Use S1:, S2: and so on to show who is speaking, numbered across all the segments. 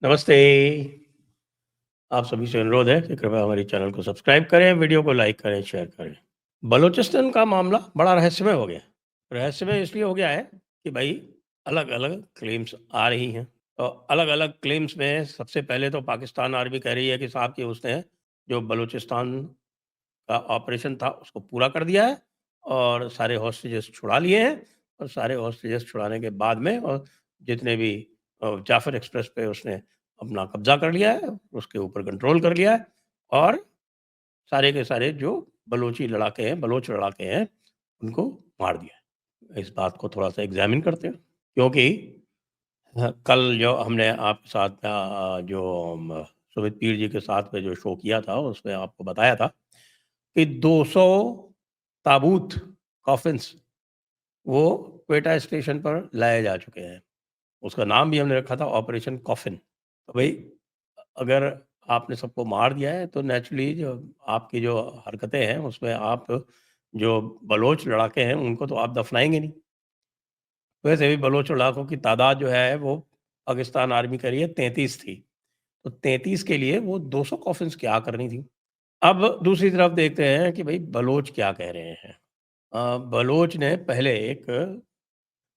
S1: नमस्ते। आप सभी से अनुरोध है कि कृपया हमारे चैनल को सब्सक्राइब करें, वीडियो को लाइक करें, शेयर करें। बलूचिस्तान का मामला बड़ा रहस्यमय हो गया। रहस्यमय इसलिए हो गया है कि भाई अलग-अलग क्लेम्स आ रही हैं। तो अलग-अलग क्लेम्स में सबसे पहले तो पाकिस्तान आर्मी कह रही है कि साहब कि उसने जो बलूचिस्तान का ऑपरेशन था उसको पूरा कर दिया है और सारे हॉस्टेजेस छुड़ा लिए हैं और सारे हॉस्टेजेस छुड़ाने के बाद में और जितने भी जाफर एक्सप्रेस पे उसने अपना कब्जा कर लिया है, उसके ऊपर कंट्रोल कर लिया है और सारे के सारे जो बलोच लड़ाके हैं, उनको मार दिया है। इस बात को थोड़ा-सा एग्ज़ामिन करते हैं क्योंकि कल जो हमने आपके साथ जो सुमित पीर जी के साथ में जो शो किया था, उसमें आपको बताया था कि 200 ताबूत कॉफ़िन्स वो क्वेटा स्टेशन पर लाए जा चुके हैं। उसका नाम भी हमने रखा था ऑपरेशन कॉफ़िन। तो भई अगर आपने सबको मार दिया है तो नेचुरली जो आपकी जो हरकतें हैं उसमें आप जो बलोच लड़ाके हैं उनको तो आप दफ़नाएँगे नहीं। वैसे भी बलोच लड़ाकों की तादाद जो है वो पाकिस्तान आर्मी कह रही है 33 थी। तो 33 के लिए वो 200 कॉफ़िन्स क्या करनी थी? अब दूसरी तरफ देखते हैं कि भई बलोच क्या कह रहे हैं। बलोच ने पहले एक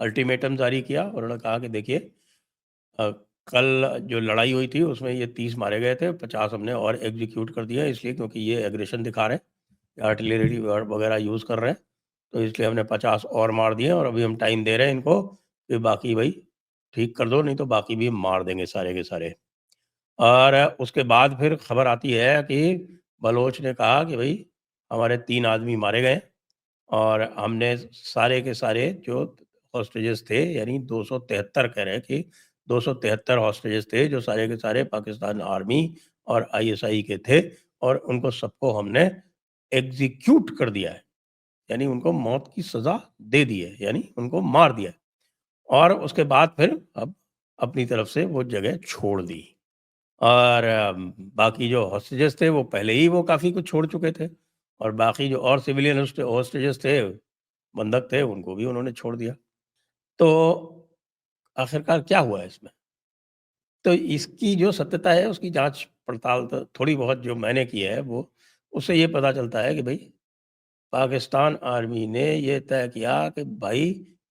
S1: अल्टीमेटम जारी किया। उन्होंने कहा कि देखिए अ, कल जो लड़ाई हुई थी उसमें ये 30 मारे गए थे, 50 हमने और एग्ज़ीक्यूट कर दिया इसलिए क्योंकि ये एग्रेशन दिखा रहे हैं, आर्टिलरी वगैरह यूज़ कर रहे हैं, तो इसलिए हमने 50 और मार दिए और अभी हम टाइम दे रहे हैं इनको कि बाकी भई ठीक कर दो, नहीं तो बाकी भी मार देंगे सारे के सारे। और उसके बाद फिर खबर आती है कि बलोच ने कहा कि भई हमारे 3 आदमी मारे गए और हमने सारे के सारे जो हॉस्टेजेस थे यानी 273 कह रहे हैं कि 273 हॉस्टेजेस थे जो सारे के सारे पाकिस्तान आर्मी और आईएसआई के थे और उनको सबको हमने एग्ज़ीक्यूट कर दिया है। यानी उनको मौत की सज़ा दे दी है, यानी उनको मार दिया है और उसके बाद फिर अब अपनी तरफ से वो जगह छोड़ दी। और बाकी जो हॉस्टेजेस थे वो पहले ही वो काफ़ी कुछ छोड़ चुके थे और बाकी जो और सिविलियन हॉस्टेजेस थे, बंधक थे, उनको भी उन्होंने छोड़ दिया। तो आखिरकार क्या हुआ इसमें? तो इसकी जो सत्यता है उसकी जाँच-पड़ताल तो थोड़ी बहुत जो मैंने की है वो उससे ये पता चलता है कि भई पाकिस्तान आर्मी ने ये तय किया कि भाई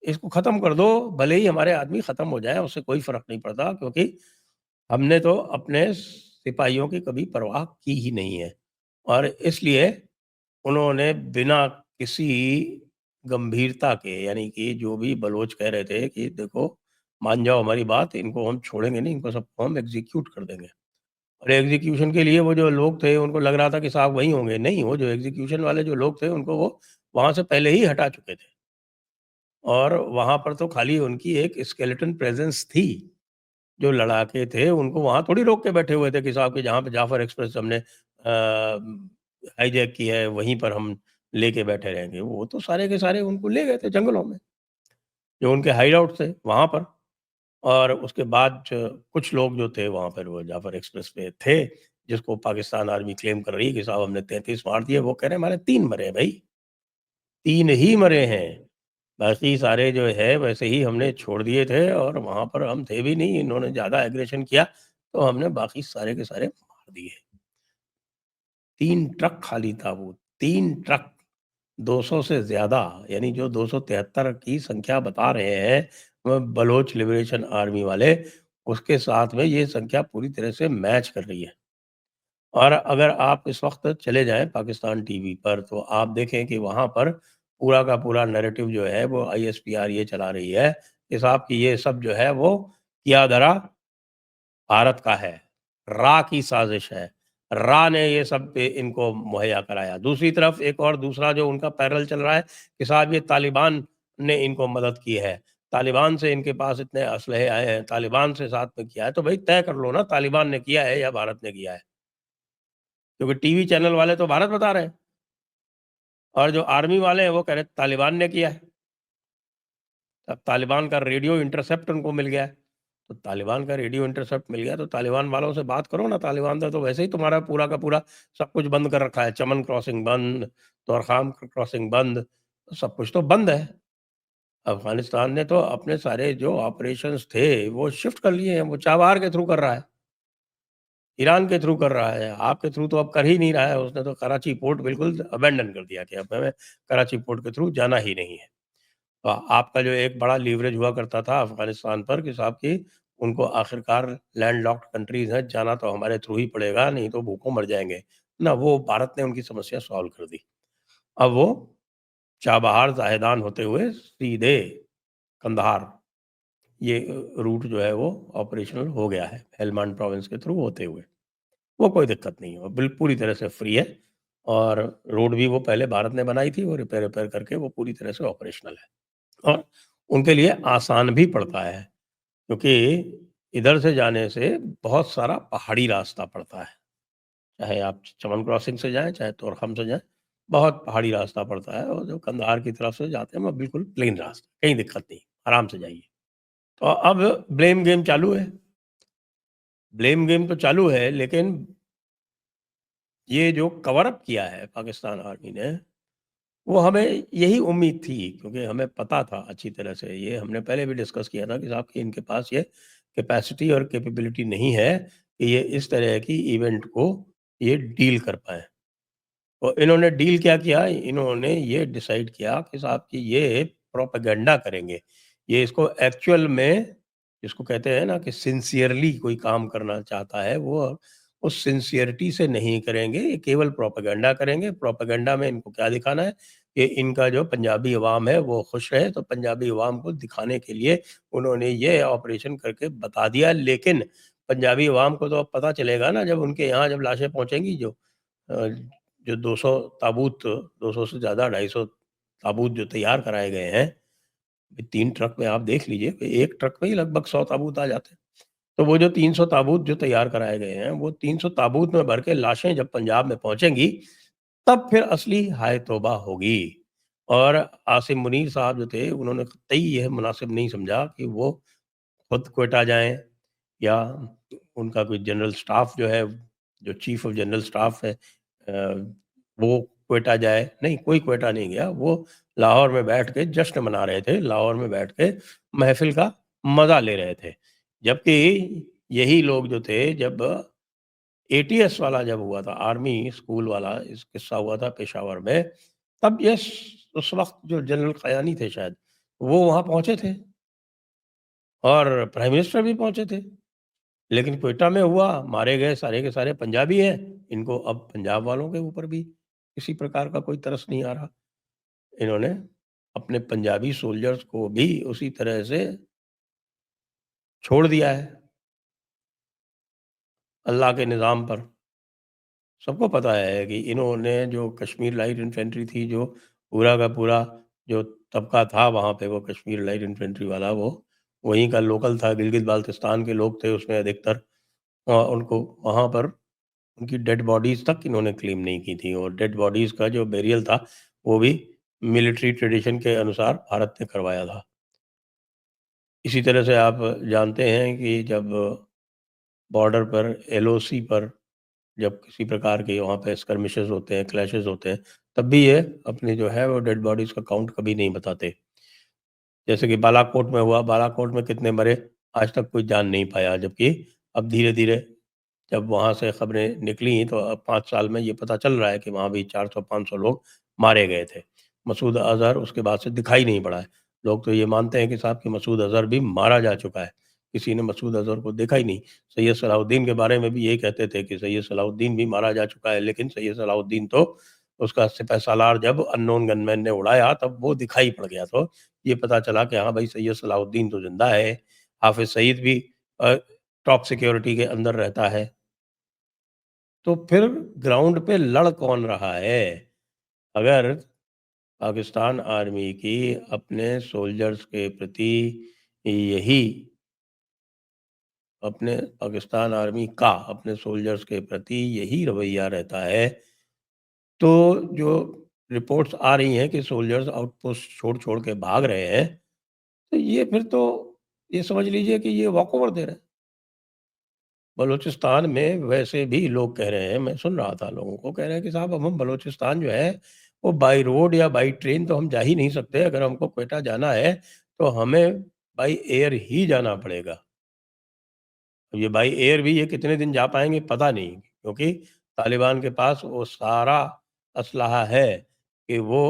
S1: इसको ख़त्म कर दो, भले ही हमारे आदमी ख़त्म हो जाएँ, उससे कोई फ़र्क नहीं पड़ता क्योंकि हमने तो अपने सिपाहियों की कभी परवाह की ही नहीं है। और इसलिए उन्होंने बिना किसी गंभीरता के यानी कि जो भी बलोच कह रहे थे कि देखो मान जाओ हमारी बात, इनको हम छोड़ेंगे नहीं, इनको सबको हम एग्ज़ीक्यूट कर देंगे। और एग्ज़ीक्यूशन के लिए वो जो लोग थे उनको लग रहा था कि साहब वहीं होंगे, नहीं वो जो एग्ज़ीक्यूशन वाले जो लोग थे उनको वो वहाँ से पहले ही हटा चुके थे। और वहाँ पर तो खाली उनकी एक स्केलेटन प्रेज़ेंस थी। जो लड़ाके थे उनको वहाँ थोड़ी रोक के बैठे हुए थे कि साहब कि जहाँ पे जाफर एक्सप्रेस हमने हाईजैक की है वहीं पर हम लेके बैठे रहेंगे। वो तो सारे के सारे उनको ले गए थे जंगलों में, जो उनके हाइडआउट थे वहाँ पर। और उसके बाद कुछ लोग जो थे वहाँ पर वो जाफर एक्सप्रेस पे थे, जिसको पाकिस्तान आर्मी क्लेम कर रही है कि साहब हमने 33 मार दिए, वो कह रहे हैं हमारे 3 मरे हैं भई, 3 ही मरे हैं। बाकी सारे जो है वैसे ही हमने छोड़ दिए थे और वहाँ पर हम थे भी नहीं, इन्होंने ज़्यादा एग्रेशन किया, तो हमने बाकी सारे के सारे मार दिए। 3 ट्रक खाली था वो, 3 ट्रक 200 से ज़्यादा यानी जो 273 की संख्या बता रहे हैं बलोच लिबरेशन आर्मी वाले, उसके साथ में ये संख्या पूरी तरह से मैच कर रही है। और अगर आप इस वक़्त चले जाएँ पाकिस्तान टीवी पर तो आप देखें कि वहाँ पर पूरा का पूरा नैरेटिव जो है वो आईएसपीआर ये चला रही है कि साहब कि ये सब जो है वो किया धरा भारत का है, रा की साज़िश है। रा ने ये सब इनको मुहैया कराया। दूसरी तरफ एक और दूसरा जो उनका पैरल चल रहा है कि साहब ये तालिबान ने इनको मदद की है। तालिबान से इनके पास इतने असलहे आए हैं, तालिबान से साथ में किया है, तो भई तय कर लो ना तालिबान ने किया है या भारत ने किया है? क्योंकि टीवी चैनल वाले तो भारत बता रहे हैं और जो आर्मी वाले हैं वो कह रहे हैं तालिबान ने किया है। अब तालिबान का रेडियो इंटरसेप्ट उनको मिल गया है। तो तालिबान का रेडियो इंटरसेप्ट मिल गया तो तालिबान वालों से बात करो ना, तालिबान ने तो वैसे ही तुम्हारा पूरा का पूरा सब कुछ बंद कर रखा है। चमन क्रॉसिंग बंद, तोरखाम क्रॉसिंग बंद, सब कुछ तो बंद है। अफ़गानिस्तान ने तो अपने सारे जो ऑपरेशंस थे वो शिफ्ट कर लिए हैं, वो चाबहार के थ्रू कर रहा है। ईरान के थ्रू कर रहा है, आपके थ्रू तो अब कर ही नहीं रहा है, उसने तो कराची पोर्ट बिल्कुल अबैंडन कर दिया कि अब हमें कराची पोर्ट के थ्रू जाना ही नहीं है। तो आपका जो एक बड़ा लीवरेज हुआ करता था अफ़गानिस्तान पर कि साहब कि उनको आखिरकार लैंडलॉक्ड कंट्रीज़ हैं, जाना तो हमारे थ्रू ही पड़ेगा, नहीं तो भूखों मर जाएँगे। ना, वो भारत ने उनकी समस्या सॉल्व कर दी। अब वो चाबहार, ज़ाहेदान होते हुए सीधे कंधार ये रूट जो है वो ऑपरेशनल हो गया है, हेलमांड प्रोविंस के थ्रू होते हुए। वो कोई दिक्कत नहीं है, वो पूरी तरह से फ्री है और रोड भी वो पहले भारत ने बनाई थी, वो रिपेयर-वेपेयर करके वो पूरी तरह से ऑपरेशनल है। और उनके लिए आसान भी पड़ता है, क्योंकि इधर से जाने से बहुत सारा पहाड़ी रास्ता पड़ता है। चाहे आप चमन क्रॉसिंग से जाएँ, चाहे तोरखम से जाएँ, बहुत पहाड़ी रास्ता पड़ता है और जो कंधार की तरफ से जाते हैं, वो बिल्कुल प्लेन रास्ता, कहीं दिक्कत नहीं, आराम से जाइए। तो अब ब्लेम गेम चालू है। ब्लेम गेम तो चालू है, लेकिन ये जो कवर अप किया है पाकिस्तान आर्मी ने, वो हमें यही उम्मीद थी, क्योंकि हमें पता था अच्छी तरह से, ये हमने पहले भी डिस्कस किया था कि साहब कि इनके पास ये कैपेसिटी और कैपेबिलिटी नहीं है कि ये इस तरह की इवेंट को ये डील कर पाएँ। तो इन्होंने डील क्या किया, इन्होंने ये डिसाइड किया कि साहब कि ये प्रोपेगेंडा करेंगे। ये इसको एक्चुअल में जिसको कहते हैं ना कि सिंसियरली कोई काम करना चाहता है, वो उस सिंसियरिटी से नहीं करेंगे, ये केवल प्रोपेगेंडा करेंगे। प्रोपेगेंडा में इनको क्या दिखाना है कि इनका जो पंजाबी अवाम है वो खुश रहे, तो पंजाबी अवाम को दिखाने के लिए उन्होंने ये ऑपरेशन करके बता दिया। लेकिन पंजाबी अवाम को तो अब पता चलेगा ना, जब उनके यहाँ जब लाशें पहुँचेंगी, अ, जो 200 ताबूत, 200 से ज़्यादा 250 ताबूत जो तैयार कराए गए हैं, 3 ट्रक में आप देख लीजिए, 1 ट्रक में ही लगभग 100 ताबूत आ जाते हैं। तो वो जो 300 ताबूत जो तैयार कराए गए हैं, वो 300 ताबूत में भर के लाशें जब पंजाब में पहुँचेंगी, तब फिर असली हाय तौबा होगी। और आसिम मुनीर साहब जो थे, उन्होंने कतई यह मुनासिब नहीं समझा कि वो खुद क्वेटा जाएँ या उनका कोई जनरल स्टाफ जो है, जो चीफ ऑफ जनरल स्टाफ है, वो क्वेटा जाए। नहीं, कोई क्वेटा नहीं गया, वो लाहौर में बैठ के जश्न मना रहे थे, लाहौर में बैठ के महफ़िल का मज़ा ले रहे थे। जबकि यही लोग जो थे, जब एटीएस वाला जब हुआ था, आर्मी स्कूल वाला इस किस्सा हुआ था पेशावर में, तब ये उस वक़्त जो जनरल क़यानी थे शायद, वो वहाँ पहुँचे थे और प्राइम मिनिस्टर भी पहुँचे थे। लेकिन क्वेटा में हुआ, मारे गए सारे के सारे पंजाबी हैं, इनको अब पंजाब वालों के ऊपर भी किसी प्रकार का कोई तरस नहीं आ रहा। इन्होंने अपने पंजाबी सोल्जर्स को भी उसी तरह से छोड़ दिया है, अल्लाह के निज़ाम पर। सबको पता है कि इन्होंने जो कश्मीर लाइट इन्फेंट्री थी, जो पूरा का पूरा जो तबका था वहाँ पे, वो कश्मीर लाइट इन्फेंट्री वाला, वो वहीं का लोकल था, गिलगित-बाल्टिस्तान के लोग थे उसमें अधिकतर। उनको वहाँ पर उनकी डेड बॉडीज़ तक इन्होंने क्लेम नहीं की थी, और डेड बॉडीज़ का जो बेरियल था, वो भी मिलिट्री ट्रेडिशन के अनुसार भारत ने करवाया था। इसी तरह से आप जानते हैं कि जब बॉर्डर पर, एलओसी पर जब किसी प्रकार के वहाँ पे स्कर्मिशेस होते हैं, क्लैशेस होते हैं, तब भी ये अपनी जो है वो डेड बॉडीज़ का काउंट कभी नहीं बताते। जैसे कि बालाकोट में हुआ, बालाकोट में कितने मरे, आज तक कोई जान नहीं पाया, जबकि अब धीरे-धीरे जब वहाँ से खबरें निकली, तो अब 5 साल में ये पता चल रहा है कि वहाँ भी 400-500 लोग मारे गए थे। मसूद अज़हर उसके बाद से दिखाई नहीं पड़ा है। लोग तो ये मानते हैं कि साहब कि मसूद अज़हर भी मारा जा चुका है। किसी ने मसूद अज़हर को देखा ही नहीं। सैयद सलाहुद्दीन के बारे में भी यही कहते थे कि सैयद सलाहुद्दीन भी मारा जा चुका है, लेकिन सैयद सलाहुद्दीन तो उसका सिपह-सालार जब अननोन गनमैन ने उड़ाया, तब वो दिखाई पड़ गया। तो ये पता चला कि हाँ भाई, सैयद सलाहुद्दीन तो ज़िंदा है। हाफ़िज़ सईद भी अ, टॉप सिक्योरिटी के अंदर रहता है। तो फिर ग्राउंड पे लड़ कौन रहा है? अगर पाकिस्तान आर्मी की अपने सोल्जर्स के प्रति यही अपने पाकिस्तान आर्मी का अपने सोल्जर्स के प्रति यही रवैया रहता है, तो जो रिपोर्ट्स आ रही हैं कि सोल्जर्स आउटपोस्ट छोड़-छोड़ के भाग रहे हैं, तो ये फिर तो ये समझ लीजिए कि ये वॉकओवर दे रहे हैं। बलूचिस्तान में वैसे भी लोग कह रहे हैं, मैं सुन रहा था लोगों को कह रहे हैं कि साहब अब हम बलूचिस्तान जो है, वो बाय रोड या बाय ट्रेन तो हम जा ही नहीं सकते। अगर हमको क्वेटा जाना है, तो हमें बाय एयर ही जाना पड़ेगा। अब ये बाई एयर भी ये कितने दिन जा पाएँगे पता नहीं, क्योंकि तालिबान के पास वो सारा असलहा है कि वो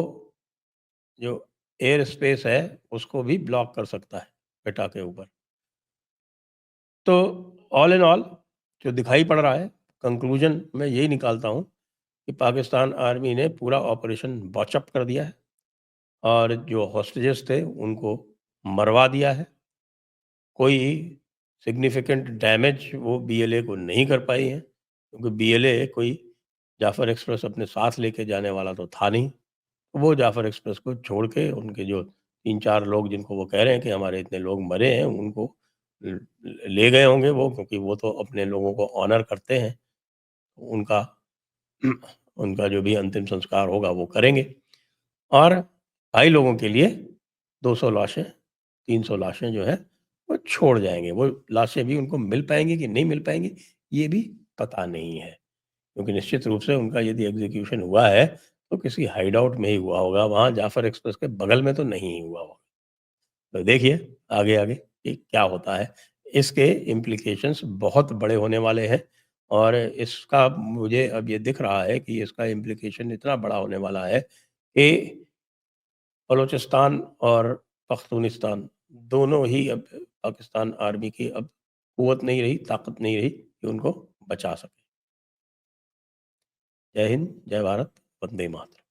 S1: जो एयर स्पेस है उसको भी ब्लॉक कर सकता है क्वेटा के ऊपर। तो ऑल इन ऑल जो दिखाई पड़ रहा है, कंक्लूजन मैं यही निकालता हूँ कि पाकिस्तान आर्मी ने पूरा ऑपरेशन बॉचअप कर दिया है और जो हॉस्टेजेस थे उनको मरवा दिया है। कोई सिग्निफिकेंट डैमेज वो बीएलए को नहीं कर पाई है, क्योंकि बीएलए कोई जाफ़र एक्सप्रेस अपने साथ लेके जाने वाला तो था नहीं। वो जाफ़र एक्सप्रेस को छोड़ के उनके जो 3-4 लोग जिनको वो कह रहे हैं कि हमारे इतने लोग मरे हैं, उनको ल ले गए होंगे वो, क्योंकि वो तो अपने लोगों को ऑनर करते हैं। उनका उनका जो भी अंतिम संस्कार होगा वो करेंगे और भाई लोगों के लिए 200 लाशें, 300 लाशें जो हैं वो छोड़ जाएँगे। वो लाशें भी उनको मिल पाएँगी कि नहीं मिल पाएँगी, ये भी पता नहीं है। क्योंकि निश्चित रूप से उनका यदि एग्ज़ीक्यूशन हुआ है, तो किसी हाइडआउट में ही हुआ होगा, वहाँ जाफ़र एक्सप्रेस के बगल में तो नहीं हुआ होगा। तो देखिए आगे-आगे कि क्या होता है। इसके इम्प्लीकेशंस बहुत बड़े होने वाले हैं और इसका मुझे अब ये दिख रहा है कि इसका इम्प्लीकेशन इतना बड़ा होने वाला है कि बलूचिस्तान और पख्तूनिस्तान दोनों ही अब पाकिस्तान आर्मी की अब क़ुव्वत नहीं रही, ताकत नहीं रही कि उनको बचा सके। जय हिंद, जय भारत, वंदे मातरम।